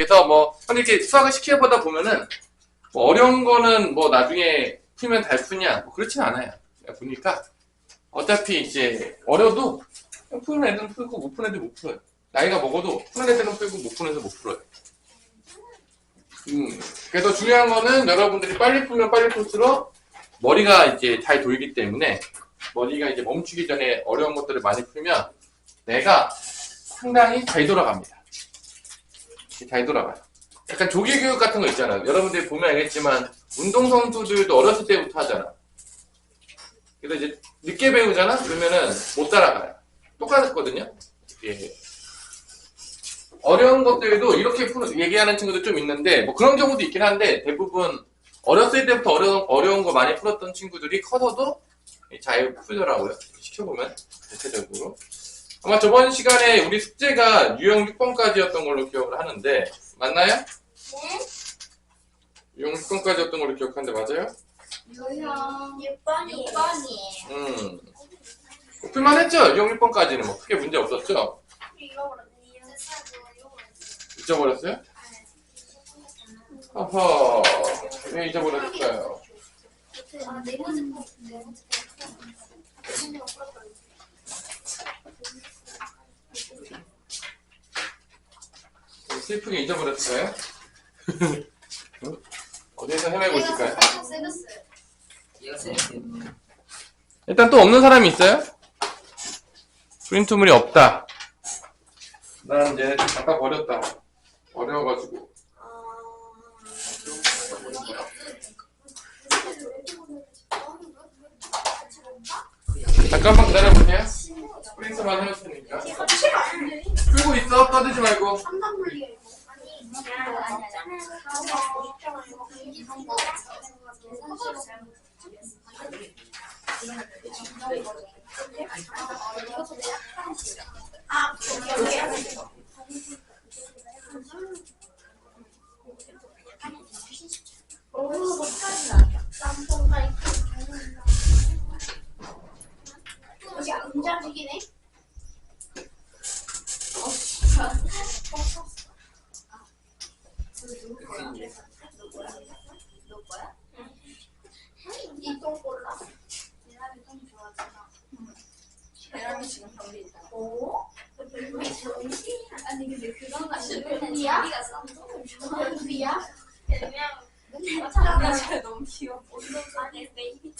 그래서 뭐 근데 이렇게 수학을 시켜보다 보면은 뭐 어려운 거는 뭐 나중에 풀면 잘 푸냐 뭐 그렇진 않아요. 보니까 어차피 이제 어려도 푸는 애들은 풀고 못 푸는 애들은 못 풀어요. 나이가 먹어도 푸는 애들은 풀고 못 푸는 애들은 못 풀어요. 그래서 중요한 거는 여러분들이 빨리 풀면 빨리 풀수록 머리가 이제 잘 돌기 때문에 머리가 이제 멈추기 전에 어려운 것들을 많이 풀면 뇌가 상당히 잘 돌아갑니다. 잘 돌아가요. 약간 조기교육 같은 거 있잖아요. 여러분들이 보면 알겠지만 운동선수들도 어렸을 때부터 하잖아. 그래서 이제 늦게 배우잖아? 그러면은 못 따라가요. 똑같거든요. 예. 어려운 것들도 이렇게 얘기하는 친구도 좀 있는데 뭐 그런 경우도 있긴 한데 대부분 어렸을 때부터 어려운 거 많이 풀었던 친구들이 커서도 잘 풀더라고요. 시켜보면 대체적으로. 아마 저번 시간에 우리 숙제가 유형 6번까지였던 걸로 기억을 하는데 맞나요? 네? 유형 6번까지였던 걸로 기억하는데 맞아요? 유형 6번이에요. 풀만했죠? 유형 6번까지는 뭐 크게 문제 없었죠? 잊어버렸어요? 어허, 왜 잊어버렸을까요? 슬프게 잊어버렸어요? 어디서 헤매고 있을까요? 일단 또 없는 사람이 있어요? 프린트물이 없다. 난 이제 아까 버렸다. 어려워가지고. 잠깐만 기다려보세요. 프린트만 해올 테니까. 풀고 있어. 떠들지 말고. 움직이네. 이똥 골라. 계란이 지금 병리 있다. 오? 아니 근데 그런 거 별이야? 별이야? 나 진짜 너무 귀여워. 아니 베이비.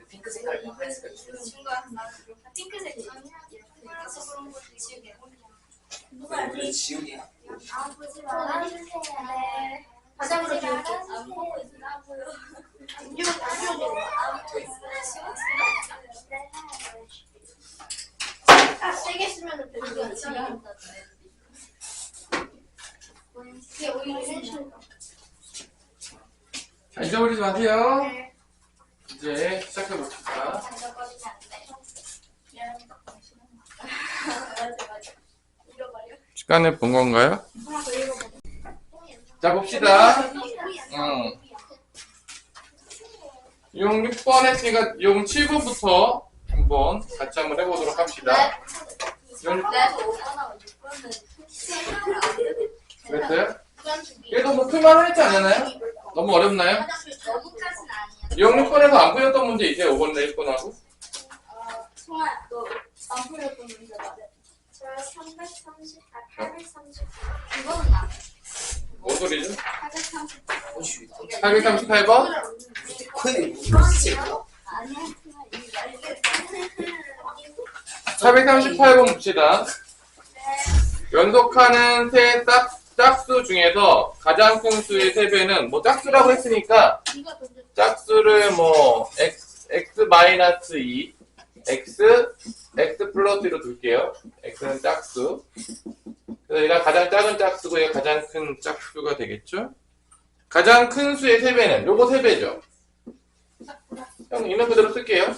핑크 색깔 하얀색 핑크색. 우리 지훈이야. 보지 말아주세요. 바닥으로 지울게. 세게 쓰면 되는 이게 오히려 센슈. 자, 잊어버리지 마세요. 이제 시작해봅시다. 시간을 본 건가요? 자, 봅시다. 용 6번 했으니까 용 7번부터 한번 같이 한번 해보도록 합시다. 용 그랬어요? 얘도 뭐 풀만 했지 않았나요? 너무 어렵나요? 너무까지는 아니야. 용 6번에서 안 풀렸던 문제 있어요? 5번이나 1번하고? 송아야, 너안 풀렸던 문제 맞아? 저 830. 그거는 나. 뭔 소리죠? 830. 838번? 거의 무슨 아니야. 438번 봅시다. 연속하는 세 짝수 중에서 가장 큰 수의 세배는 뭐 짝수라고 했으니까 짝수를 뭐 x-2 x 플러스 1로 둘게요. x는 짝수. 그래서 얘가 가장 작은 짝수고 얘가 가장 큰 짝수가 되겠죠. 가장 큰 수의 세배는 요거 세배죠. 형 있는 그대로 쓸게요.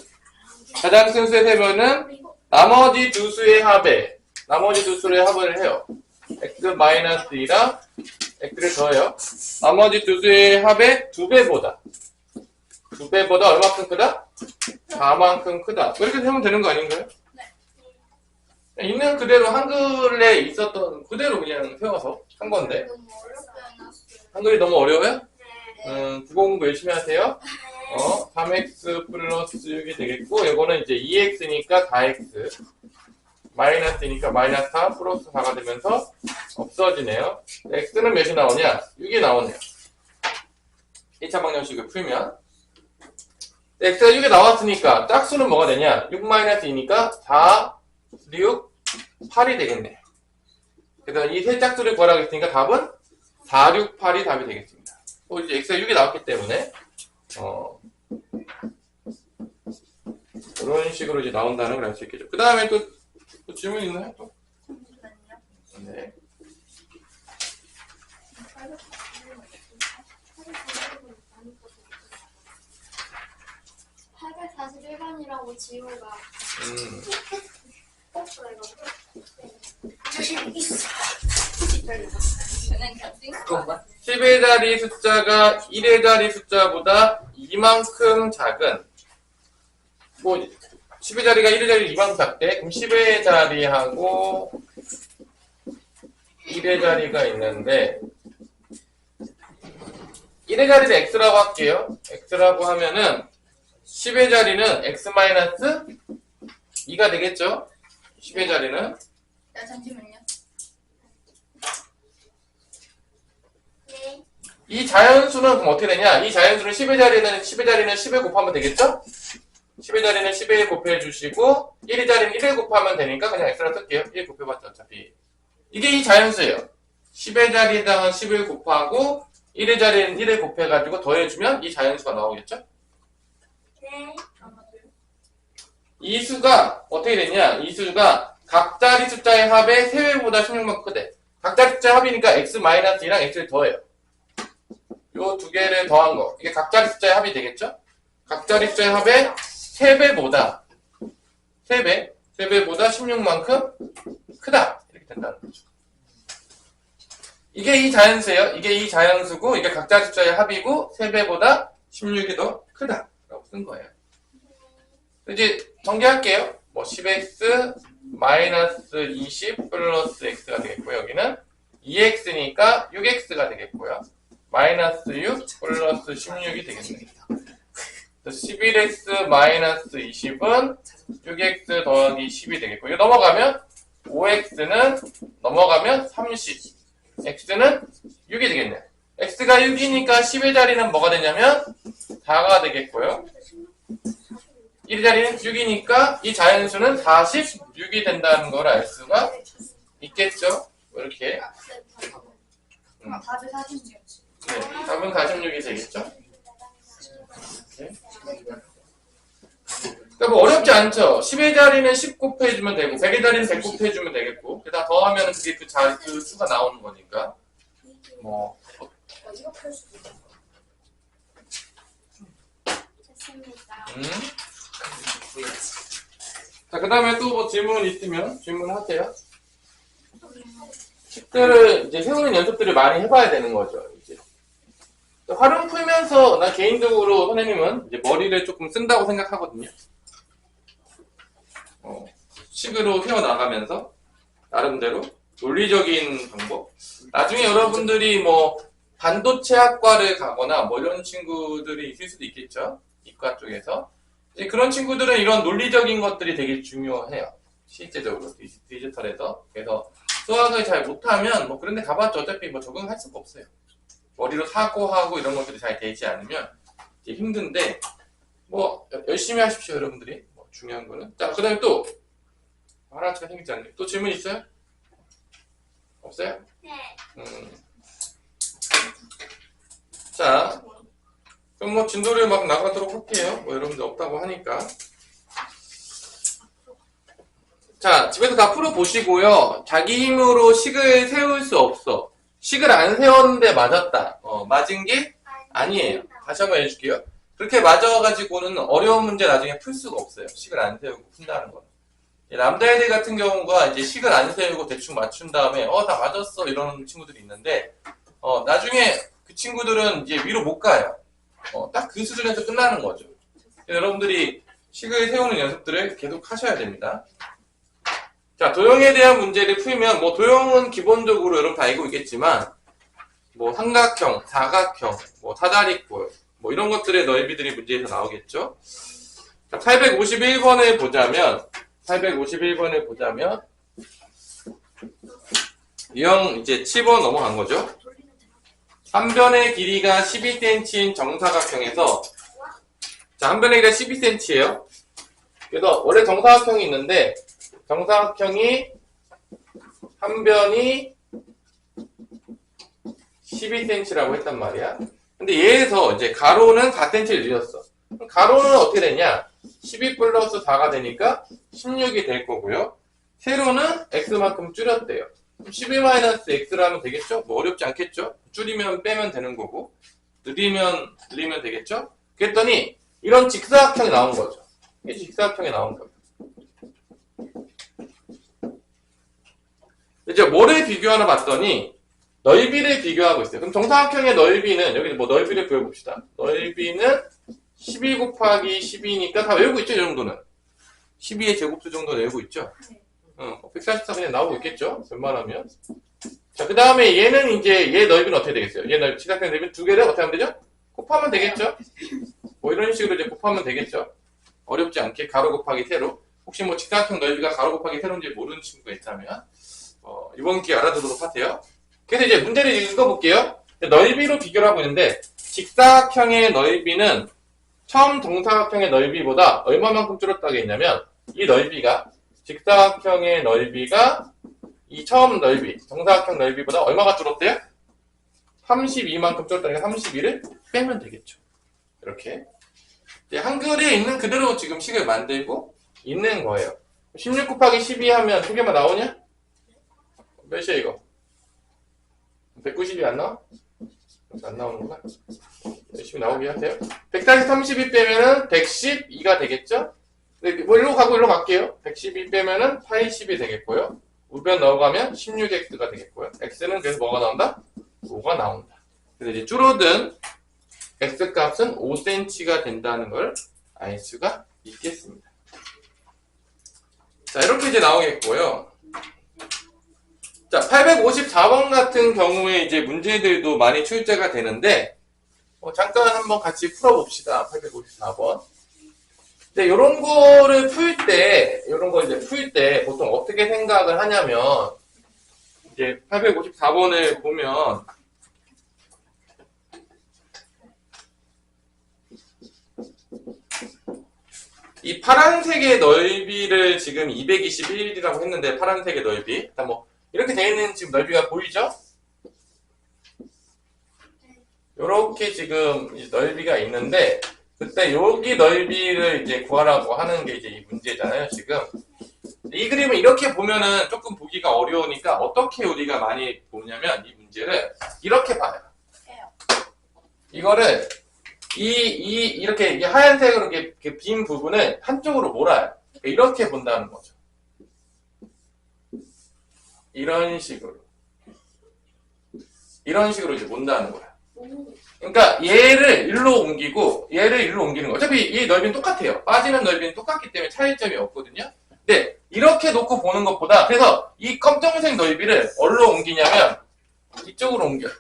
가장 큰 수의 세배는 나머지 두 수의 합을 해요. x-2랑 x를 더해요. 나머지 두 수의 합의 2배보다 얼마큼 크다? 4만큼 크다. 이렇게 세우면 되는 거 아닌가요? 네. 있는 그대로 한글에 있었던 그대로 그냥 세워서 한 건데. 너무 어렵게 해놨어요. 한글이 너무 어려워요? 네. 국어 공부 열심히 하세요. 3x 플러스 6이 되겠고, 이거는 이제 2x니까 4x, 마이너스니까 마이너스 4 플러스 4가 되면서 없어지네요. x는 몇이 나오냐? 6이 나오네요. 1차 방정식을 풀면. x가 6이 나왔으니까 짝수는 뭐가 되냐? 6 마이너스 2니까 4, 6, 8이 되겠네. 그래서 이 세 짝수를 구하라고 했으니까 답은 4, 6, 8이 답이 되겠습니다. 또 이제 x가 6이 나왔기 때문에 이런 식으로 이제 나온다는 걸 알 수 있겠죠. 그 다음에 또 질문 있나요? 또? 잠시만요. 네. 네. 841번이라고 지우가 꼭 저는 같은 그것만 10의 자리 숫자가 1의 자리 숫자보다 이만큼 작은, 뭐 10의 자리가 1의 자리 이만큼 작대. 그럼 10의 자리하고 1의 자리가 있는데 1의 자리를 x라고 할게요. x라고 하면은 10의 자리는 x-2가 되겠죠? 10의 자리는. 야, 잠시만요. 네. 이 자연수는 그럼 어떻게 되냐? 이 자연수는 10의 자리는 10에 곱하면 되겠죠? 10의 자리는 10에 곱해주시고 1의 자리는 1에 곱하면 되니까 그냥 x라 쓸게요. 1 곱해봤자 어차피. 이게 이 자연수예요. 10의 자리에다가 10을 곱하고 1의 자리는 1에 곱해가지고 더해주면 이 자연수가 나오겠죠? 네. 이 수가 어떻게 되냐? 이 수가 각자리 숫자의 합의 3배보다 16만큼 크대. 각자리 숫자의 합이니까 x-2랑 x를 더해요. 요 두 개를 더한 거. 이게 각자리 숫자의 합이 되겠죠? 각자리 숫자의 합의 3배보다 3배보다 16만큼 크다. 이렇게 된다는 거죠. 이게 이 자연수예요. 이게 이 자연수고 이게 각자리 숫자의 합이고 3배보다 16이 더 크다. 라고 쓴 거예요. 이제 전개할게요. 뭐 10x 마이너스 20 플러스 x가 되겠고 여기는 2x니까 6x가 되겠고요. 마이너스 6 플러스 16이 되겠네요. 11x 마이너스 20은 6x 더하기 10이 되겠고 이거 넘어가면 5x는 넘어가면 30 x는 6이 되겠네요. x가 6이니까 10의 자리는 뭐가 되냐면 4가 되겠고요. 1의 자리는 6이니까 이 자연수는 46이 된다는 걸 알 수가 있겠죠. 이렇게. 답이 46. 네, 답은 46이 되겠죠. 이렇게. 그러니까 뭐 어렵지 않죠. 10의 자리는 10 곱해주면 되고 100의 자리는 100 곱해주면 되겠고 그다 더하면 그게 그 수가 나오는 거니까 뭐 이렇게 할 수도 있어. 됐습니다. 자, 그 다음에 또 뭐 질문 있으면 질문하세요. 식들을 이제 세우는 연습들을 많이 해봐야 되는 거죠. 이제 활용 풀면서 나 개인적으로 선생님은 이제 머리를 조금 쓴다고 생각하거든요. 식으로 세워 나가면서 나름대로 논리적인 방법. 나중에 여러분들이 뭐 반도체학과를 가거나 뭐 이런 친구들이 있을 수도 있겠죠. 이과 쪽에서. 이제 그런 친구들은 이런 논리적인 것들이 되게 중요해요. 실제적으로 디지털에서. 그래서 수학을 잘 못하면 뭐 그런 데 가봤자 어차피 뭐 적응할 수가 없어요. 머리로 사고하고 이런 것들이 잘 되지 않으면 이제 힘든데 뭐 열심히 하십시오 여러분들이. 뭐 중요한 거는. 자, 그 다음에 또 하나쯤 생기지 않네요. 또 질문 있어요? 없어요? 네. 자, 그럼 뭐 진도를 막 나가도록 할게요. 뭐 여러분들 없다고 하니까. 자, 집에서 다 풀어보시고요. 자기 힘으로 식을 세울 수 없어. 식을 안 세웠는데 맞았다. 맞은 게 아니에요. 다시 한번 해줄게요. 그렇게 맞아가지고는 어려운 문제 나중에 풀 수가 없어요. 식을 안 세우고 푼다는 건. 남자애들 같은 경우가 이제 식을 안 세우고 대충 맞춘 다음에 다 맞았어 이러는 친구들이 있는데 나중에 그 친구들은 이제 위로 못 가요. 딱 그 수준에서 끝나는 거죠. 여러분들이 식을 세우는 연습들을 계속 하셔야 됩니다. 자, 도형에 대한 문제를 풀면 뭐 도형은 기본적으로 여러분 다 알고 있겠지만 뭐 삼각형, 사각형, 뭐 사다리꼴 뭐 이런 것들의 넓이들이 문제에서 나오겠죠. 자, 851번을 보자면 유형 이제 7번 넘어간 거죠. 한 변의 길이가 12cm인 정사각형에서 자, 한 변의 길이가 12cm예요. 그래서 원래 정사각형이 있는데 정사각형이 한 변이 12cm라고 했단 말이야. 근데 얘에서 이제 가로는 4cm를 늘렸어. 가로는 어떻게 되냐? 12 플러스 4가 되니까 16이 될 거고요. 세로는 x만큼 줄였대요. 12-x라 하면 되겠죠? 뭐 어렵지 않겠죠? 줄이면 빼면 되는 거고 늘리면 되겠죠? 그랬더니 이런 직사각형이 나온 거죠. 이게 직사각형이 나온 겁니다. 이제 뭐를 비교하나 봤더니 넓이를 비교하고 있어요. 그럼 정사각형의 넓이는 여기 뭐 넓이를 그려봅시다. 넓이는 12 곱하기 12니까 다 외우고 있죠? 이 정도는 12의 제곱수 정도 외우고 있죠? 144 그냥 나오고 있겠죠? 웬만하면. 자, 그 다음에 얘는 이제 얘 넓이는 어떻게 되겠어요? 얘 넓이, 직사각형 넓이는 두 개를 어떻게 하면 되죠? 곱하면 되겠죠? 뭐 이런 식으로 이제 곱하면 되겠죠? 어렵지 않게 가로 곱하기 세로. 혹시 뭐 직사각형 넓이가 가로 곱하기 세로인지 모르는 친구가 있다면 이번 기회에 알아두도록 하세요. 그래서 이제 문제를 읽어볼게요. 넓이로 비교를 하고 있는데 직사각형의 넓이는 처음 정사각형의 넓이보다 얼마만큼 줄었다고 했냐면 이 넓이가 직사각형의 넓이가 이 처음 넓이 정사각형 넓이보다 얼마가 줄었대요? 32만큼 줄었다니까 32를 빼면 되겠죠. 이렇게 한글에 있는 그대로 지금 식을 만들고 있는 거예요. 16 곱하기 12 하면 두 개만 나오냐? 몇이야 이거? 190이 안 나와? 안 나오는구나. 열심히 나오게 하세요. 140, 32 빼면은 112가 되겠죠? 뭐 일로 가고 일로 갈게요. 112 빼면은 80이 되겠고요. 우변 넣어가면 16x가 되겠고요. x는 그래서 뭐가 나온다? 5가 나온다. 그래서 이제 줄어든 x 값은 5cm가 된다는 걸 알 수가 있겠습니다. 자, 이렇게 이제 나오겠고요. 자, 854번 같은 경우에 이제 문제들도 많이 출제가 되는데, 잠깐 한번 같이 풀어봅시다. 854번. 근데 요런 거를 요런 걸 이제 풀 때 보통 어떻게 생각을 하냐면, 이제 854번을 보면, 이 파란색의 넓이를 지금 221이라고 했는데, 파란색의 넓이. 일단 뭐, 이렇게 되어 있는 지금 넓이가 보이죠? 요렇게 지금 넓이가 있는데, 그때 여기 넓이를 이제 구하라고 하는 게 이제 이 문제잖아요, 지금. 이 그림을 이렇게 보면은 조금 보기가 어려우니까 어떻게 우리가 많이 보냐면 이 문제를 이렇게 봐요. 이거를 이렇게 하얀색으로 이렇게 빈 부분을 한쪽으로 몰아요. 이렇게 본다는 거죠. 이런 식으로 이제 본다는 거야. 그러니까 얘를 일로 옮기고 얘를 일로 옮기는 거. 어차피 이 넓이는 똑같아요. 빠지는 넓이는 똑같기 때문에 차이점이 없거든요. 근데 이렇게 놓고 보는 것보다 그래서 이 검정색 넓이를 어디로 옮기냐면 이쪽으로 옮겨요.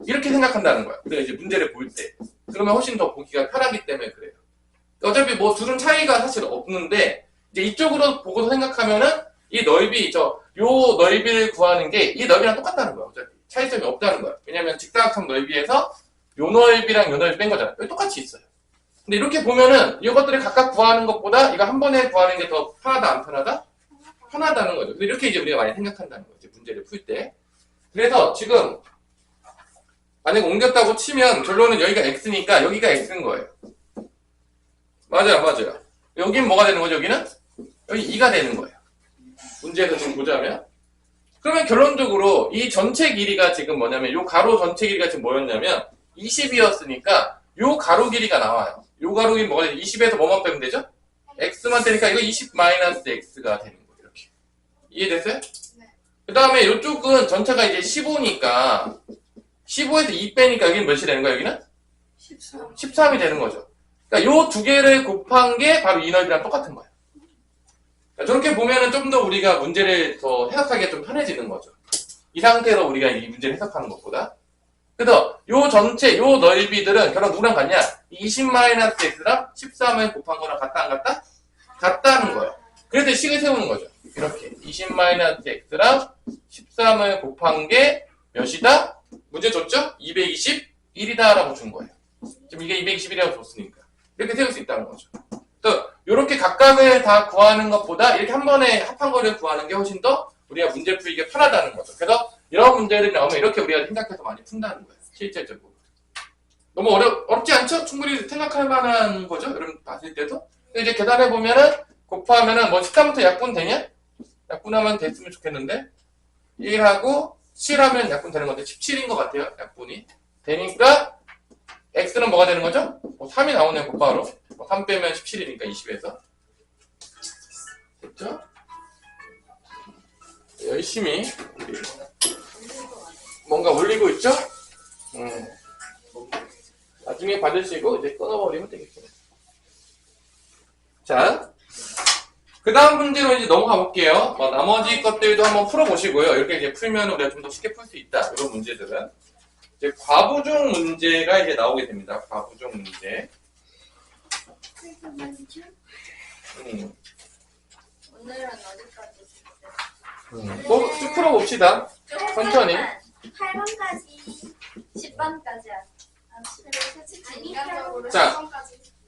이렇게 생각한다는 거야. 우리가 이제 문제를 볼 때. 그러면 훨씬 더 보기가 편하기 때문에 그래요. 어차피 뭐 둘은 차이가 사실 없는데 이제 이쪽으로 보고서 생각하면은 이 넓이 요 넓이를 구하는 게 이 넓이랑 똑같다는 거야. 어차피 차이점이 없다는 거야. 왜냐면 직사각형 넓이에서 요 넓이랑 요 넓이 뺀 거잖아. 여기 똑같이 있어요. 근데 이렇게 보면은 이것들을 각각 구하는 것보다 이거 한 번에 구하는 게 더 편하다 안 편하다? 편하다는 거죠. 근데 이렇게 이제 우리가 많이 생각한다는 거죠. 문제를 풀 때. 그래서 지금 만약에 옮겼다고 치면 결론은 여기가 x니까 여기가 x인 거예요. 맞아요. 여긴 뭐가 되는 거죠? 여기는? 여기 2가 되는 거예요. 문제에서 지금 보자면. 그러면 결론적으로 이 전체 길이가 지금 뭐냐면 요 가로 전체 길이가 지금 뭐였냐면 20이었으니까 요 가로 길이가 나와요. 요 가로 길이 뭐가 되죠? 20에서 뭐만 빼면 되죠? x만 되니까 이거 20-x가 되는 거예요. 이해됐어요? 네. 그 다음에 이쪽은 전체가 이제 15니까 15에서 2 빼니까 여기는 몇이 되는 거야? 여기는? 13. 13이 되는 거죠. 그러니까 요 두 개를 곱한 게 바로 이 넓이랑 똑같은 거예요. 그러니까 저렇게 보면은 좀 더 우리가 문제를 더 해석하기가 좀 편해지는 거죠. 이 상태로 우리가 이 문제를 해석하는 것보다. 그래서 요 전체, 요 넓이들은 결국 누구랑 같냐? 20-x랑 13을 곱한 거랑 같다 안 같다? 같다는 거예요. 그래서 식을 세우는 거죠. 이렇게 20-x랑 13을 곱한 게 몇이다? 문제 줬죠? 221이다 라고 준 거예요. 지금 이게 221이라고 줬으니까 이렇게 세울 수 있다는 거죠. 또 이렇게 각각을 다 구하는 것보다 이렇게 한 번에 합한 거를 구하는 게 훨씬 더 우리가 문제 풀기가 편하다는 거죠. 그래서 이런 문제들이 나오면 이렇게 우리가 생각해서 많이 푼다는 거예요. 실제적으로. 너무 어렵지 않죠? 충분히 생각할 만한 거죠. 여러분 봤을 때도. 근데 이제 계산해 보면은 곱하면은 뭐 13부터 약분 되냐? 약분하면 됐으면 좋겠는데 1하고 7하면 약분 되는 건데 17인 것 같아요. 약분이. 되니까 x는 뭐가 되는 거죠? 3이 나오네요. 곧바로. 3 빼면 17이니까 20에서. 됐죠? 열심히 뭔가 올리고 있죠? 나중에 받으시고 이제 끊어버리면 되겠죠. 자, 그 다음 문제로 이제 넘어가 볼게요. 나머지 것들도 한번 풀어보시고요. 이렇게 이제 풀면 우리가 좀 더 쉽게 풀 수 있다. 이런 문제들은. 이제 과부중 문제가 이제 나오게 됩니다. 과부중 문제. 오늘은 어디까지 있어요? 쭉 풀어봅시다. 천천히. 8번까지 10번까지 인간적으로 자,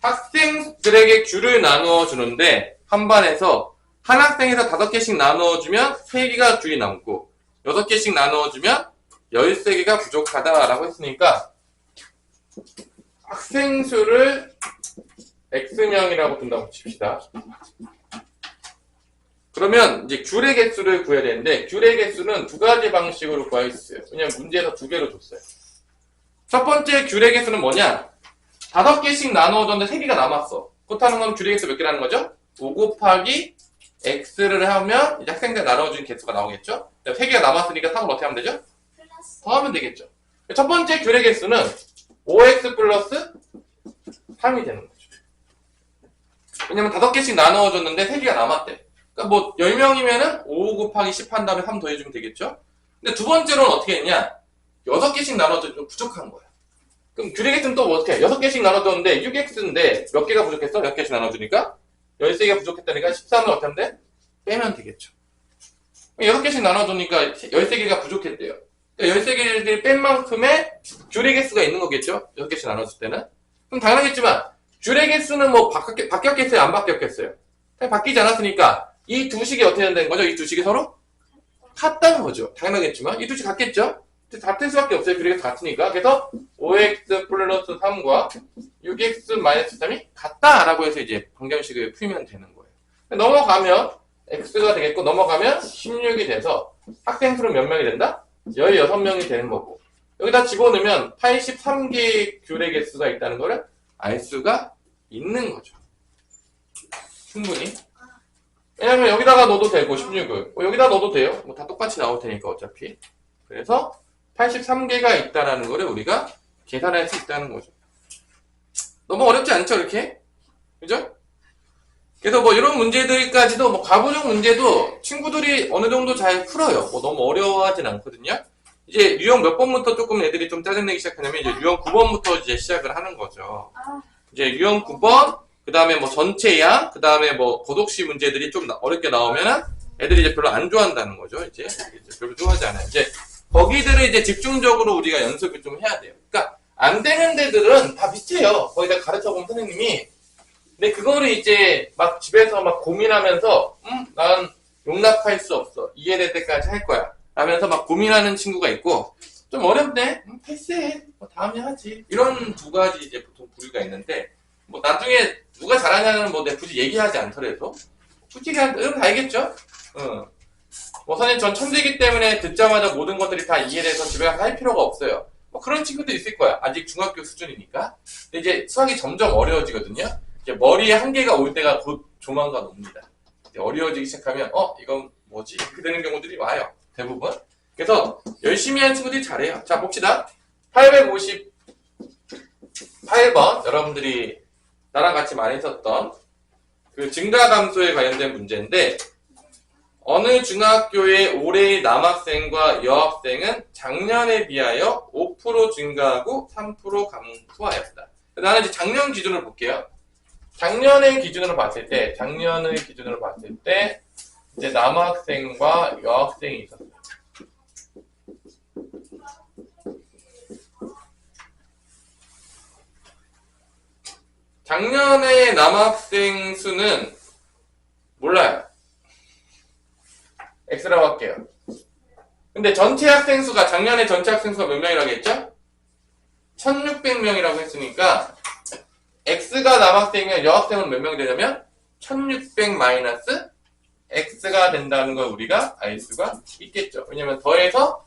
학생들에게 귤을 나누어 주는데 한 반에서 한 학생에서 5개씩 나누어 주면 3개가 귤이 남고 6개씩 나누어 주면 13개가 부족하다라고 했으니까 학생 수를 X명이라고 둔다고 칩시다. 그러면 이제 귤의 개수를 구해야 되는데 귤의 개수는 두 가지 방식으로 구할 수 있어요. 왜냐면 문제에서 두 개로 줬어요. 첫 번째 귤의 개수는 뭐냐? 5개씩 나누어줬는데 3개가 남았어. 그렇다는 건 귤의 개수 몇 개라는 거죠? 5 곱하기 x를 하면 이제 학생들 나눠준 개수가 나오겠죠? 3개가 남았으니까 3을 어떻게 하면 되죠? 플러스 더하면 되겠죠. 첫 번째 귤의 개수는 5x 플러스 3이 되는 거죠. 왜냐면 5개씩 나누어줬는데 3개가 남았대. 그러니까 뭐 10명이면은 5 곱하기 10 한 다음에 3 더해주면 되겠죠? 근데 두 번째로는 어떻게 했냐? 6개씩 나눠줘도 좀 부족한 거야. 그럼 귤의 개수는 또 뭐 어떻게 해? 6개씩 나눠줬는데 6x인데 몇 개가 부족했어? 10개씩 나눠주니까? 13개가 부족했다니까 13을 어떻게 하면 돼? 빼면 되겠죠. 6개씩 나눠주니까 13개가 부족했대요. 그러니까 13개를 뺀 만큼의 귤의 개수가 있는 거겠죠? 6개씩 나눠줄 때는? 그럼 당연하겠지만 귤의 개수는 뭐 바뀌었겠어요? 안 바뀌었겠어요? 바뀌지 않았으니까 이 두 식이 어떻게 된다는 거죠? 이 두 식이 서로 같다는 거죠. 당연하겠지만 이 두 식 같겠죠? 같을 수밖에 없어요. 귤의 개수 같으니까. 그래서 5x 플러스 3과 6x 마이너스 3이 같다라고 해서 이제 방정식을 풀면 되는 거예요. 넘어가면 x가 되겠고 넘어가면 16이 돼서 학생 수는 몇 명이 된다? 16명이 되는 거고 여기다 집어넣으면 83개의 귤의 개수가 있다는 거를 알 수가 있는 거죠. 충분히. 왜냐면 여기다가 넣어도 되고 16을 여기다 넣어도 돼요. 뭐 다 똑같이 나올 테니까 어차피. 그래서 83개가 있다라는 거를 우리가 계산할 수 있다는 거죠. 너무 어렵지 않죠, 이렇게? 그죠? 그래서 뭐 이런 문제들까지도 뭐 과부중 문제도 친구들이 어느 정도 잘 풀어요. 뭐 너무 어려워하진 않거든요. 이제 유형 몇 번부터 조금 애들이 좀 짜증내기 시작하냐면 이제 유형 9번부터 이제 시작을 하는 거죠. 이제 유형 9번, 그 다음에 뭐 전체야, 그 다음에 뭐 고독시 문제들이 좀 어렵게 나오면은 애들이 이제 별로 안 좋아한다는 거죠. 이제 별로 좋아하지 않아요. 이제 거기들을 이제 집중적으로 우리가 연습을 좀 해야 돼요. 그러니까 안 되는 데들은 다 비슷해요. 거기다 가르쳐본 선생님이. 근데 그거를 이제 막 집에서 막 고민하면서 난 용납할 수 없어. 이해될 때까지 할 거야. 라면서 막 고민하는 친구가 있고 좀 어렵네. 패스해. 뭐 다음에 하지. 이런 두 가지 이제 보통 부류가 있는데 뭐 나중에 누가 잘하냐는 뭐 내가 굳이 얘기하지 않더라도 솔직히 여러분 다 알겠죠? 뭐 선생님 전 천재이기 때문에 듣자마자 모든 것들이 다 이해돼서 집에 가서 할 필요가 없어요. 뭐 그런 친구도 있을 거야. 아직 중학교 수준이니까. 근데 이제 수학이 점점 어려워지거든요. 이제 머리에 한계가 올 때가 곧 조만간 옵니다. 이제 어려워지기 시작하면 이건 뭐지? 이렇게 되는 경우들이 와요. 대부분. 그래서 열심히 하는 친구들이 잘해요. 자, 봅시다. 858번. 여러분들이 나랑 같이 많이 썼던 그 증가감소에 관련된 문제인데, 어느 중학교의 올해의 남학생과 여학생은 작년에 비하여 5% 증가하고 3% 감소하였다. 나는 이제 작년 기준으로 볼게요. 작년의 기준으로 봤을 때, 이제 남학생과 여학생이 있었어요. 작년에 남학생 수는 몰라요. X라고 할게요. 근데 전체 학생 수가, 작년에 전체 학생 수가 몇 명이라고 했죠? 1600명이라고 했으니까 X가 남학생이면 여학생은 몇 명이 되냐면 1600 마이너스 X가 된다는 걸 우리가 알 수가 있겠죠. 왜냐면 더해서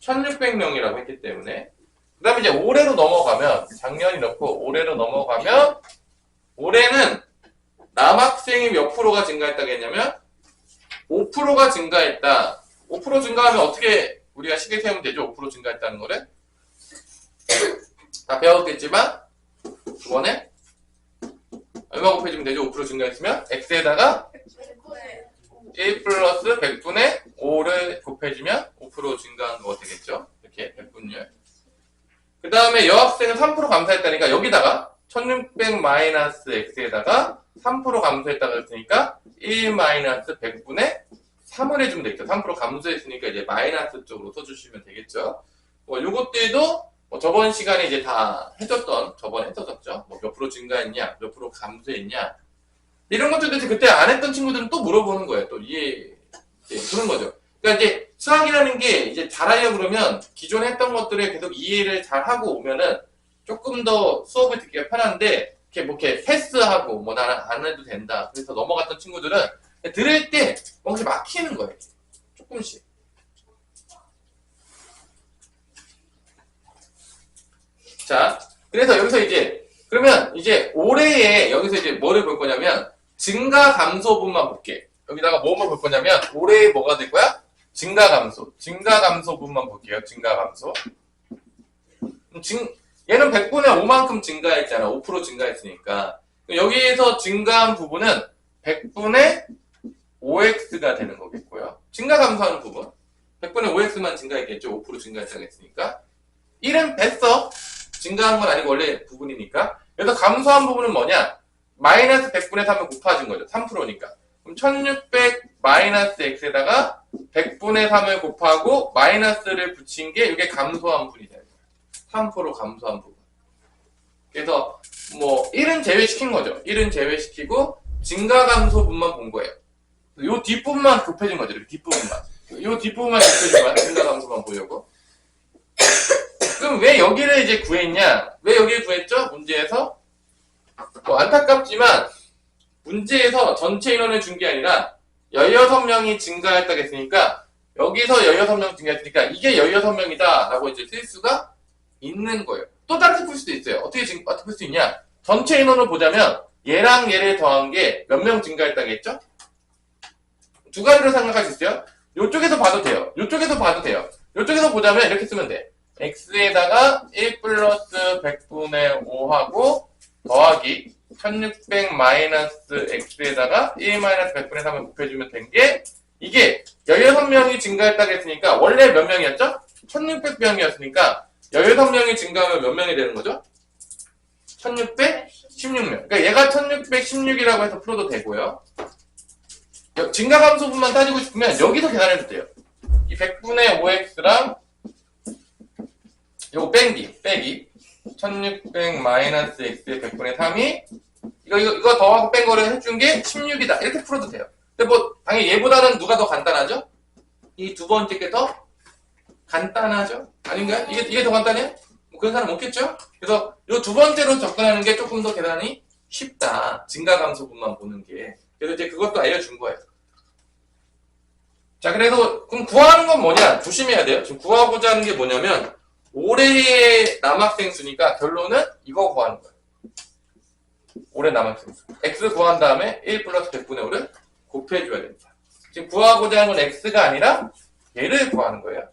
1600명이라고 했기 때문에. 그 다음에 이제 올해로 넘어가면, 작년이 넣고 올해로 넘어가면, 올해는 남학생이 몇 프로가 증가했다고 했냐면 5%가 증가했다. 5% 증가하면 어떻게 우리가 식을 세우면 되죠? 5% 증가했다는 거를. 다 배웠겠지만 이번에 얼마 곱해주면 되죠? 5% 증가했으면 X에다가 1 플러스 100분의 5를 곱해주면 5% 증가한 거가 되겠죠? 이렇게 100분율. 그 다음에 여학생은 3% 감소했다니까 여기다가 1600 마이너스 X에다가 3% 감소했다고 했으니까 1 마이너스 100분의 3을 해주면 되겠죠. 3% 감소했으니까 이제 마이너스 쪽으로 써주시면 되겠죠. 뭐 요것들도 뭐 저번 시간에 이제 다 해줬던, 저번에 했었죠. 뭐 몇 프로 증가했냐, 몇 프로 감소했냐. 이런 것들도 이제 그때 안 했던 친구들은 또 물어보는 거예요. 또 그런 거죠. 그러니까 이제 수학이라는 게 이제 잘하려고 그러면 기존에 했던 것들을 계속 이해를 잘 하고 오면은 조금 더 수업을 듣기가 편한데, 이렇게 패스하고, 나는 안 해도 된다. 그래서 넘어갔던 친구들은 들을 때 뭔가 막히는 거예요. 조금씩. 자, 그래서 여기서 그러면 이제 올해에 여기서 이제 뭐를 볼 거냐면, 증가 감소분만 볼게. 여기다가 뭐만 볼 거냐면, 올해에 뭐가 될 거야? 증가 감소분만 볼게요. 증가 감소. 얘는 100분의 5만큼 증가했잖아. 5% 증가했으니까. 여기에서 증가한 부분은 100분의 5x가 되는 거겠고요. 증가 감소하는 부분. 100분의 5x만 증가했겠죠. 5% 증가했다고 했으니까. 1은 뺐어. 증가한 건 아니고 원래 부분이니까. 그래서 감소한 부분은 뭐냐? 마이너스 100분의 3을 곱해준 거죠. 3%니까. 그럼 1600 마이너스 x에다가 100분의 3을 곱하고 마이너스를 붙인 게 이게 감소한 부분이 돼요. 3% 감소한 부분. 그래서 1은 제외시킨 거죠. 1은 제외시키고 증가 감소분만 본 거예요. 요 뒷부분만 곱해준 거죠. 이렇게 뒷부분만. 요 뒷부분만 곱해준 거야. 증가 감소만 보려고. 그럼 왜 여기를 이제 구했냐? 왜 여기를 구했죠? 문제에서? 안타깝지만 문제에서 전체 인원을 준 게 아니라 16명이 증가했다고 했으니까 여기서 16명 증가했으니까 이게 16명이다 라고 이제 쓸 수가 있는 거예요. 또 다르게 풀 수도 있어요. 어떻게 풀 수 있냐? 전체 인원을 보자면 얘랑 얘를 더한 게 몇 명 증가했다고 했죠? 두 가지로 생각할 수 있어요. 요쪽에서 봐도 돼요. 요쪽에서 봐도 돼요. 요쪽에서 보자면 이렇게 쓰면 돼. x에다가 1 플러스 100분의 5하고 더하기 1600 마이너스 x에다가 1 마이너스 100분의 3을 곱해주면 된 게 이게 16명이 증가했다고 했으니까 원래 몇 명이었죠? 1600명이었으니까 16명이 증가하면 몇 명이 되는 거죠? 1616명. 그러니까 얘가 1616이라고 해서 풀어도 되고요. 증가 감소분만 따지고 싶으면 여기서 계산해도 돼요. 이 100분의 5x랑 요거 빼기 1600 마이너스 x의 100분의 3이 이거 더하고 뺀 거를 해준 게 16이다. 이렇게 풀어도 돼요. 근데 당연히 얘보다는 누가 더 간단하죠? 이 두 번째 게 더 간단하죠? 아닌가요? 이게 더 간단해요? 그런 사람 없겠죠? 그래서 요 두 번째로 접근하는 게 조금 더 계산이 쉽다. 증가 감소분만 보는 게. 그래서 이제 그것도 알려준 거예요. 자, 그래서 그럼 구하는 건 뭐냐? 조심해야 돼요. 지금 구하고자 하는 게 뭐냐면 올해의 남학생 수니까 결론은 이거 구하는 거예요. 올해 남학생 수. x 구한 다음에 1 플러스 100분의 5를 곱해줘야 됩니다. 지금 구하고자 하는 건 x가 아니라 얘를 구하는 거예요.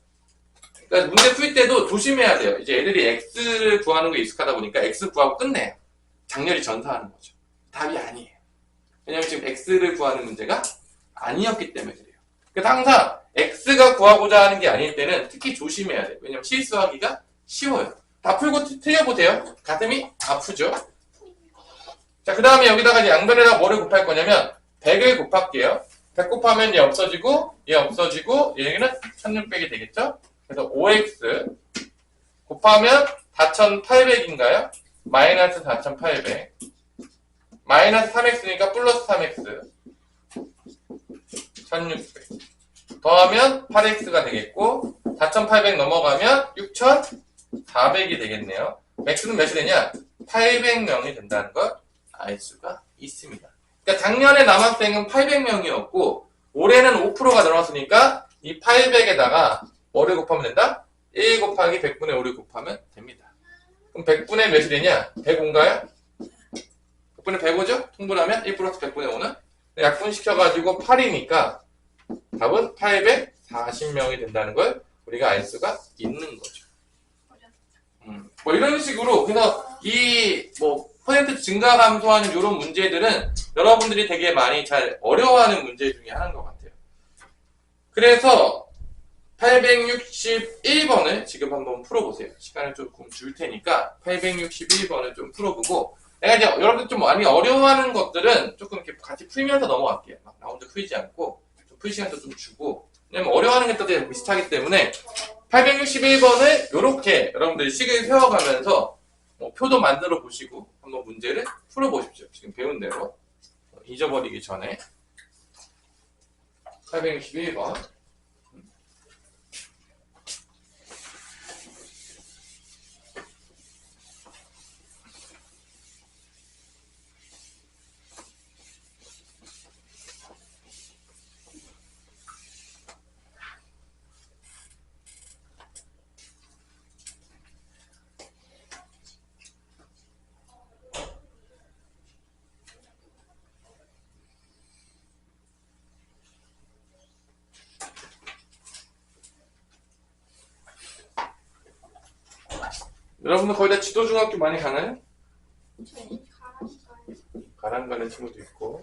그러니까 문제 풀 때도 조심해야 돼요. 이제 애들이 x를 구하는 게 익숙하다 보니까 x 구하고 끝내요. 장렬히 전사하는 거죠. 답이 아니에요. 왜냐면 지금 x를 구하는 문제가 아니었기 때문에 그래요. 그래서 항상 x가 구하고자 하는 게 아닐 때는 특히 조심해야 돼요. 왜냐면 실수하기가 쉬워요. 다 풀고 틀려보세요. 가슴이 아프죠? 자, 그 다음에 여기다가 이제 양변에다가 뭐를 곱할 거냐면 100을 곱할게요. 100 곱하면 얘 없어지고 얘 없어지고 얘는 1600이 되겠죠? 그래서 5x 곱하면 4800인가요? 마이너스 4800 마이너스 3x니까 플러스 3x 1600 더하면 8x가 되겠고 4800 넘어가면 6400이 되겠네요. x는 몇이 되냐? 800명이 된다는 걸 알 수가 있습니다. 그러니까 작년에 남학생은 800명이었고 올해는 5%가 늘었으니까 이 800에다가 뭐를 곱하면 된다? 1 곱하기 100분의 5를 곱하면 됩니다. 그럼 100분의 몇이 되냐? 105인가요? 100분의 105죠? 통분하면 1 플러스 100분의 5는 약분시켜가지고 8이니까 답은 840명이 된다는 걸 우리가 알 수가 있는 거죠. 뭐 이런 식으로 그래서 이 퍼센트 증가 감소하는 이런 문제들은 여러분들이 되게 많이 잘 어려워하는 문제 중에 하나인 것 같아요. 그래서 861번을 지금 한번 풀어보세요. 시간을 조금 줄 테니까 861번을 좀 풀어보고 내가 이제 여러분들 좀 많이 어려워하는 것들은 조금 이렇게 같이 풀면서 넘어갈게요. 막 나 혼자 풀지 않고 좀 풀 시간도 좀 주고 왜냐면 어려워하는 게 또 되게 비슷하기 때문에 861번을 이렇게 여러분들이 식을 세워가면서 표도 만들어 보시고 한번 문제를 풀어 보십시오. 지금 배운 대로 잊어버리기 전에 861번 여러분들 거의 다 지도중학교 많이 가나요? 저희 가라니까요. 가랑 가는 친구도 있고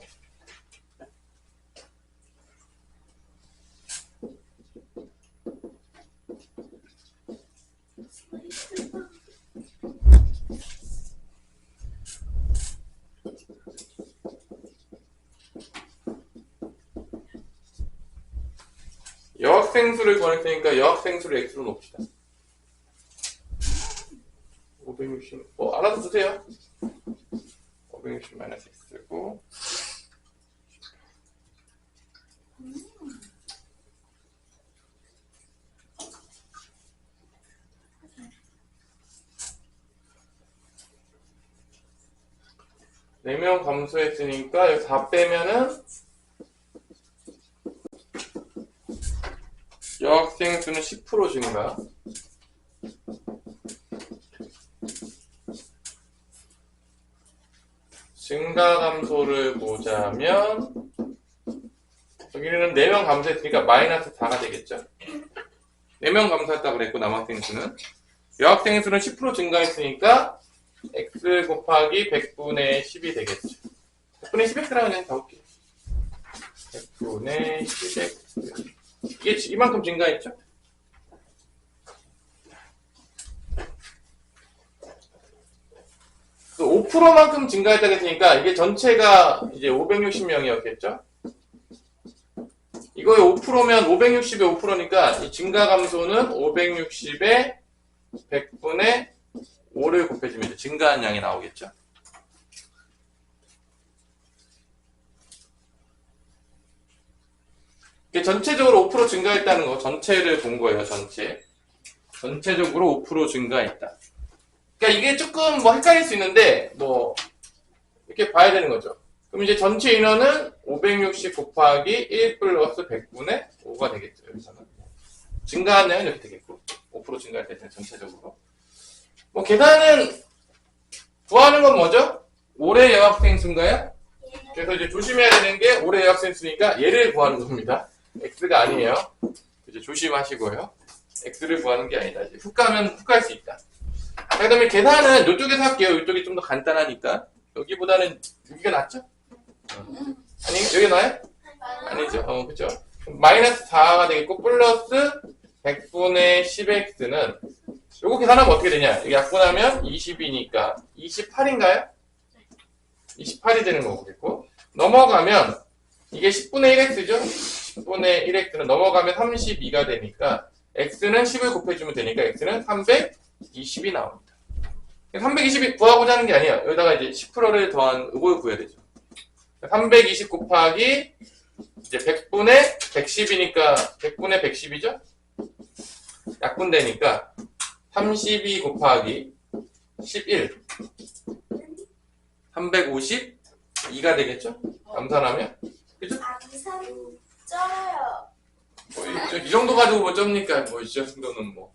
여학생 수를 구할 테니까 여학생 수를 x로 놓읍시다. 560, 알아서 두세요. 560 마이너스 x고 4명 감소했으니까 여기 4 빼면은 여학생 수는 10% 증가. 증가 감소를 보자면 여기는 4명 감소했으니까 마이너스 4가 되겠죠. 4명 감소했다고 그랬고 남학생 수는 여학생 수는 10% 증가했으니까 x 곱하기 100분의 10이 되겠죠. 100분의 10x라고 그냥 적을게요. 100분의 10x 이게 이만큼 증가했죠? 그 5%만큼 증가했다고 했으니까 이게 전체가 이제 560명이었겠죠? 이거의 5%면 560의 5%니까 이 증가 감소는 560의 100분의 5를 곱해주면 이제 증가한 양이 나오겠죠? 이게 전체적으로 5% 증가했다는 거, 전체를 본 거예요, 전체. 전체적으로 5% 증가했다. 그러니까 이게 조금 헷갈릴 수 있는데, 이렇게 봐야 되는 거죠. 그럼 이제 전체 인원은 560 곱하기 1 플러스 100분의 5가 되겠죠, 여기서는. 증가한 양은 이렇게 되겠고, 5% 증가할 때는 전체적으로. 계산은, 구하는 건 뭐죠? 올해 여학생 수인가요? 예. 그래서 이제 조심해야 되는 게 올해 여학생수니까 얘를 구하는 겁니다. x가 아니에요. 이제 조심하시고요. x를 구하는 게 아니다. 이제 훅 가면 훅 갈 수 있다. 자, 그 다음에 계산은 이쪽에서 할게요. 이쪽이 좀 더 간단하니까. 여기보다는 여기가 낫죠? 아니, 여기 나요? 아니죠. 그죠? 마이너스 4가 되겠고, 플러스 100분의 10x는, 요거 계산하면 어떻게 되냐? 여기 약분하면 20이니까, 28인가요? 28이 되는 거겠고, 넘어가면, 이게 10분의 1x죠? 10분의 1x는 넘어가면 32가 되니까, x는 10을 곱해주면 되니까, x는 320이 나옵니다. 320이 구하고자 하는 게 아니에요. 여기다가 이제 10%를 더한 이걸 구해야 되죠. 320 곱하기 이제 100분의 110이니까 100분의 110이죠? 약분되니까 32 곱하기 11 352가 되겠죠? 암산하면 그죠? 암산 쪄요. 이 정도 가지고 뭐 쩝니까? 뭐 이 정도는 뭐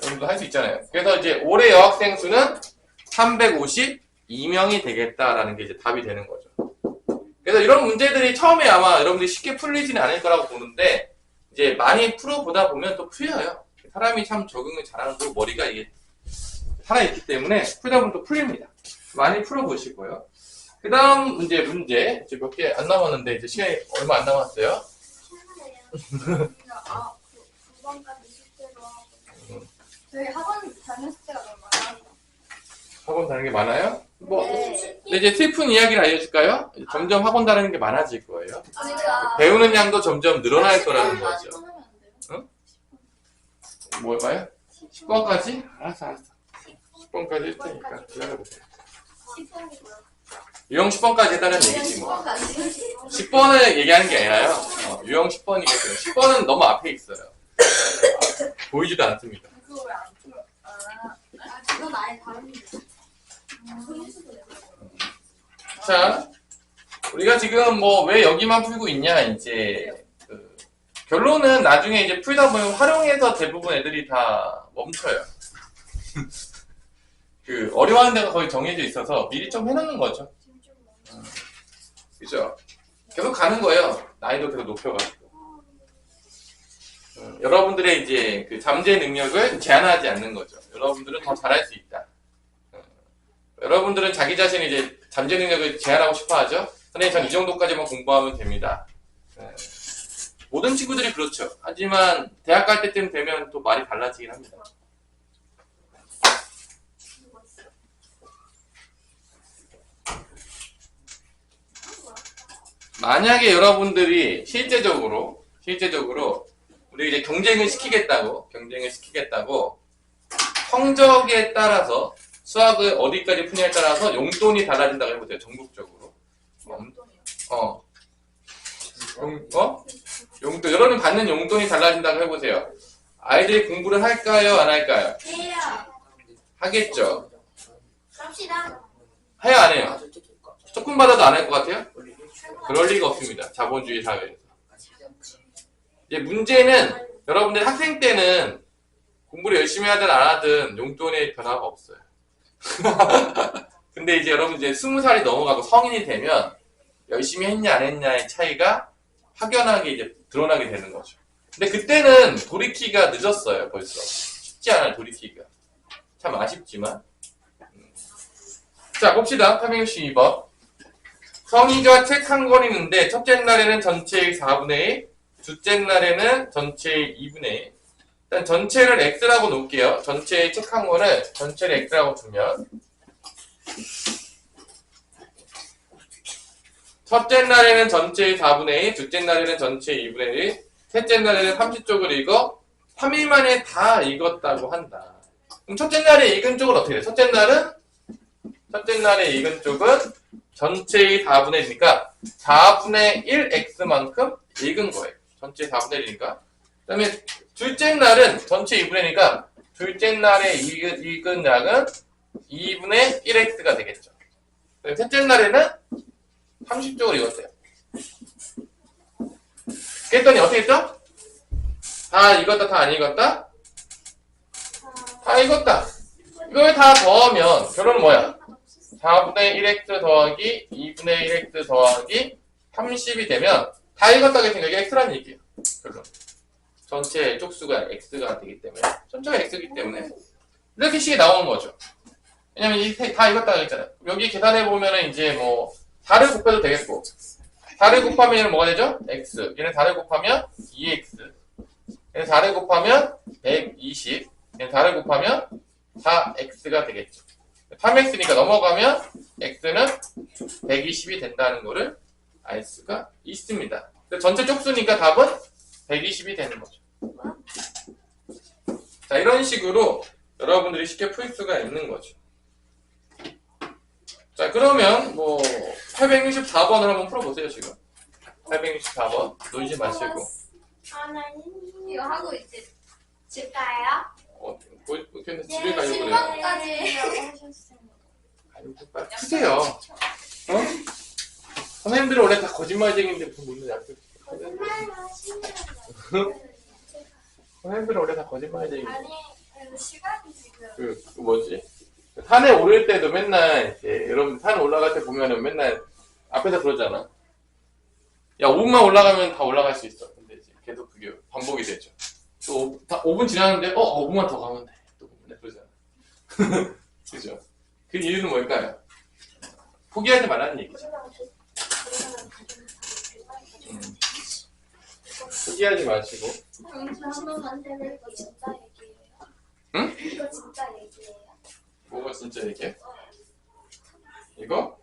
이 정도 할 수 있잖아요. 그래서 이제 올해 여학생 수는 352명이 되겠다라는 게 이제 답이 되는 거죠. 그래서 이런 문제들이 처음에 아마 여러분들이 쉽게 풀리지는 않을 거라고 보는데 이제 많이 풀어보다 보면 또 풀려요. 사람이 참 적응을 잘하고 머리가 이게 살아있기 때문에 풀다 보면 또 풀립니다. 많이 풀어보시고요. 그 다음 문제 이제 몇 개 안 남았는데 이제 시간이 얼마 안 남았어요. 그러니까 9번까지 숙제로 하고 저희 학원 다녔을 때가 너무 많아서 학원 다니는 게 많아요? 뭐 네. 근데 이제 슬픈 이야기를 알려줄까요? 점점 학원 다니는 게 많아질 거예요. 그러니까 배우는 양도 점점 늘어날 거라는 거죠. 응? 뭘까요? 10번까지? 알았어. 10번까지 할 테니까 기다려보세요. 10번이고요. 유형 10번까지 했다는 얘기지 뭐. 10번을 얘기하는 게 아니라요. 유형 10번이겠어요. 10번은 너무 앞에 있어요. 보이지도 않습니다. 그거 왜안 풀어? 그건 아예 다른데. 자, 우리가 지금 뭐 왜 여기만 풀고 있냐, 이제, 결론은 나중에 이제 풀다 보면 활용해서 대부분 애들이 다 멈춰요. 어려워하는 데가 거의 정해져 있어서 미리 좀 해놓는 거죠. 그죠? 계속 가는 거예요. 나이도 계속 높여가지고. 여러분들의 이제 그 잠재 능력을 제한하지 않는 거죠. 여러분들은 더 잘할 수 있다. 여러분들은 자기 자신이 이제 잠재 능력을 제한하고 싶어 하죠. 선생님, 전 이 정도까지만 공부하면 됩니다. 모든 친구들이 그렇죠. 하지만 대학 갈 때쯤 되면 또 말이 달라지긴 합니다. 만약에 여러분들이 실제적으로 우리 이제 경쟁을 시키겠다고 성적에 따라서 수학을 어디까지 푸냐에 따라서 용돈이 달라진다고 해보세요. 전국적으로. 용돈, 여러분 받는 용돈이 달라진다고 해보세요. 아이들이 공부를 할까요? 안 할까요? 해요. 하겠죠. 갑시다. 해요? 안 해요? 조금 받아도 안 할 것 같아요? 그럴 리가 없습니다. 자본주의 사회에서. 이제 문제는 여러분들 학생 때는 공부를 열심히 하든 안 하든 용돈의 변화가 없어요. 근데 이제 여러분 이제 20살이 넘어가고 성인이 되면 열심히 했냐 안 했냐의 차이가 확연하게 이제 드러나게 되는 거죠. 근데 그때는 돌이키기가 늦었어요. 벌써 쉽지 않아요. 돌이키기가 참 아쉽지만. 자, 봅시다. 362번. 성희가 책 한 권 읽는데 첫째 날에는 전체의 4분의 1, 둘째 날에는 전체의 2분의 1. 일단 전체를 x라고 놓을게요. 전체의 책 한 권을 전체를 x라고 두면 첫째 날에는 전체의 4분의 1, 둘째 날에는 전체의 2분의 1, 셋째 날에는 30쪽을 읽어 3일 만에 다 읽었다고 한다. 그럼 첫째 날에 읽은 쪽은 어떻게 돼? 첫째 날에 읽은 쪽은 전체의 4분의 1이니까 4분의 1x만큼 읽은 거예요. 전체 4분의 1이니까. 그 다음에 둘째 날은 전체 2분의 1이니까 둘째 날에 읽은 양은 2분의 1x가 되겠죠. 셋째 날에는 30쪽을 읽었어요. 그랬더니 어떻게 했죠? 다 읽었다, 다 안 읽었다? 다 읽었다. 이걸 다 더하면 결론은 뭐야? 4분의 1x 더하기 2분의 1x 더하기 30이 되면 다 읽었다고 했으니까 이게 x라는 얘기예요. 결론. 전체 쪽수가 x가 되기 때문에 전체가 x이기 때문에 이렇게 식이 나오는 거죠. 왜냐면 다 읽었다고 했잖아요. 여기 계산해 보면은 이제 뭐 4를 곱해도 되겠고 4를 곱하면 얘는 뭐가 되죠? x. 얘는 4를 곱하면 2x. 얘는 4를 곱하면 120. 얘는 4를 곱하면 4x가 되겠죠. 3x니까 넘어가면 x는 120이 된다는 거를 알 수가 있습니다. 전체 쪽수니까 답은 120이 되는 거죠. 자, 이런 식으로 여러분들이 쉽게 풀 수가 있는 거죠. 자, 그러면 뭐 864번을 한번 풀어보세요. 지금 864번 놀지 마시고 하나님 이거 하고 있지. 집 가요? 근데 네, 집에 가려고 그래요. 신방까지. 아이고, 빨리 푸세요. 어? 선생님들은 원래 다 거짓말쟁이인데 무슨 문제 약속. 선생님들은 원래 다 거짓말쟁이. 아니 시간이 지금 그 뭐지? 산에 오를 때도 맨날 이제 여러분 산 올라갈 때 보면은 맨날 앞에서 그러잖아. 야 5분만 올라가면 다 올라갈 수 있어. 근데 이제 계속 그게 반복이 되죠. 또 5분 지났는데 5분만 더 가면 돼. 또 맨날 그러잖아. 그죠? 그 이유는 뭘까요? 포기하지 말라는 얘기죠. 포기하지 마시고. 이거 진짜 얘기예요? 응? 이거 진짜 얘기예요? 뭐가 진짜 얘기해? 이거?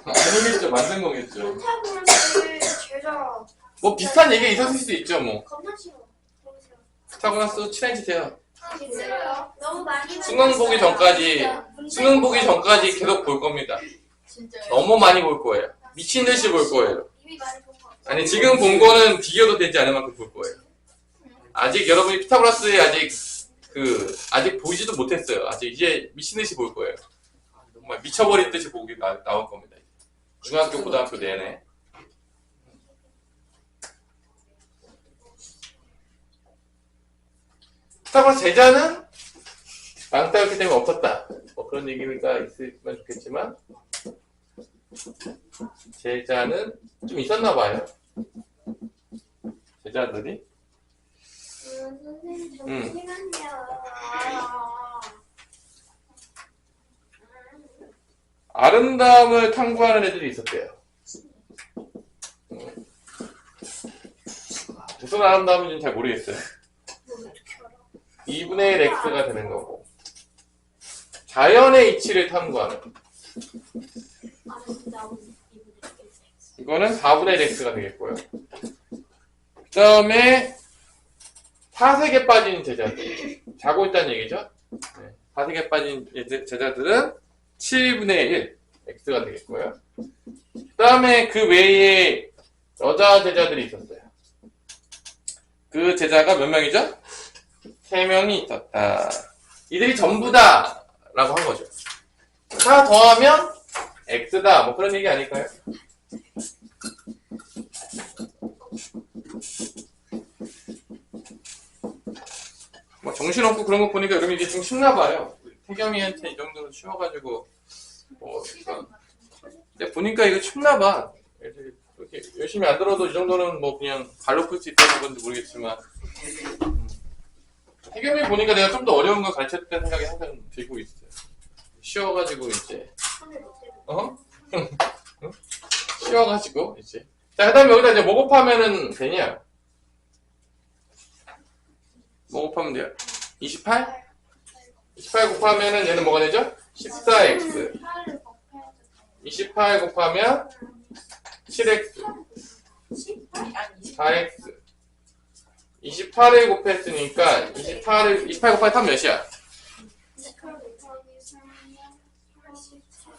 아니겠죠. 만든 거겠죠. 타고났을 제자 뭐 비슷한 얘기 있었을 수도 있죠. 뭐. 겁나 싫어. 보세요. 타고나서 친해지세요. 싫어요. 너무 많이 수능 보기 전까지 수능 보기 전까지 계속 볼 겁니다. 진짜요? 너무 많이 볼 거예요. 미친 듯이 볼 거예요. 이미 많이 본 거. 아니 지금 본 거는 비교도 되지 않을 만큼 볼 거예요. 아직 여러분이 피타고라스에 아직 보지도 못했어요. 아직 이제 미친 듯이 볼 거예요. 정말 미쳐버린 듯이 보기 나올 겁니다. 중학교 고등학교 내내. 피타고라스 제자는 망타였기 때문에 없었다. 뭐 그런 얘기가 있으면 좋겠지만 제자는 좀 있었나 봐요. 제자들이. 선생님 잠시만요. 아름다움을 탐구하는 애들이 있었대요. 무슨 아름다움인지는 잘 모르겠어요. 2분의 1 x가 되는 거고 자연의 이치를 탐구하는 이거는 4분의 1 x가 되겠고요. 그 다음에 사색에 빠진 제자들 자고 있다는 얘기죠. 네. 사색에 빠진 제자들은 7분의 1 x가 되겠고요. 그 다음에 그 외에 여자 제자들이 있었어요. 그 제자가 몇 명이죠? 3명이 있었다. 이들이 전부다 라고 한 거죠. 다 더하면 x다 뭐 그런 얘기 아닐까요? 뭐 정신없고 그런 거 보니까 여러분 이게 좀 쉽나 봐요. 태경이한테 이 정도로 쉬워가지고 뭐 근데 보니까 이거 쉽나 봐. 이렇게 열심히 안 들어도 이 정도는 뭐 그냥 발로 풀 수 있다는 건지 모르겠지만 태경이 보니까 내가 좀 더 어려운 걸 가르쳤다는 생각이 항상 들고 있어요. 쉬워가지고 이제 쉬워가지고 이제 자 그 다음에 여기다 이제 뭐 곱하면은 되냐? 뭐 곱하면 돼요? 28? 28 곱하면은 얘는 뭐가 되죠? 14x 28 곱하면 7x 4x 28을 곱했으니까 28 곱하기 3 몇이야?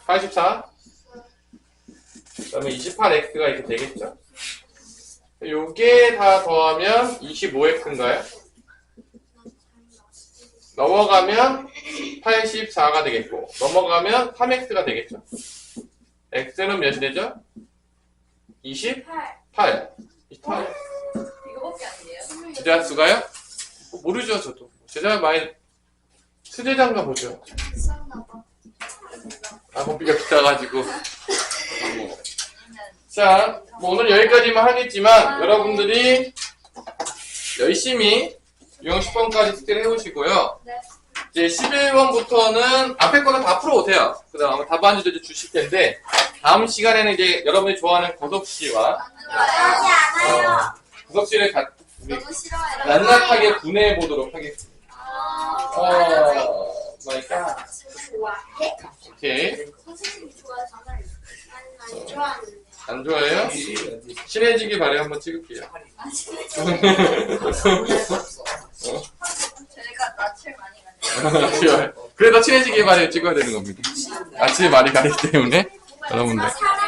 84 그 다음에 28x가 이렇게 되겠죠? 요게 다 더하면 25x인가요? 넘어가면 84가 되겠고 넘어가면 3x가 되겠죠? x는 몇이 되죠? 28 28 이거밖에 안 돼요? 제자 수가요? 모르죠 저도 제자 많이 수제자인가 보죠 학원비가 비싸가지고. 자, 뭐 오늘 여기까지만 하겠지만 여러분들이 열심히 유형 10번까지 숙제를 해오시고요. 네. 이제 11번부터는 앞에 거는 다 풀어오세요. 그 다음에 답안지도 이제 주실 텐데 다음 시간에는 이제 여러분이 좋아하는 고석씨와 그러지 않아요. 고석씨를 우리 너무 싫어요. 낱낱하게 분해해 보도록 하겠습니다. 그러니까 좋아해? 오케이. 선생님이 좋아하잖아요. 나는 안 좋아하는데. 안 좋아해요? 친해지기 바래 한번 찍을게요. 아, 진짜 없어. 저희가 낯을 많이 가네요. 그래서 친해지기 바래 찍어야 되는 겁니다. 아침에 많이 가기 때문에 여러분들. 사람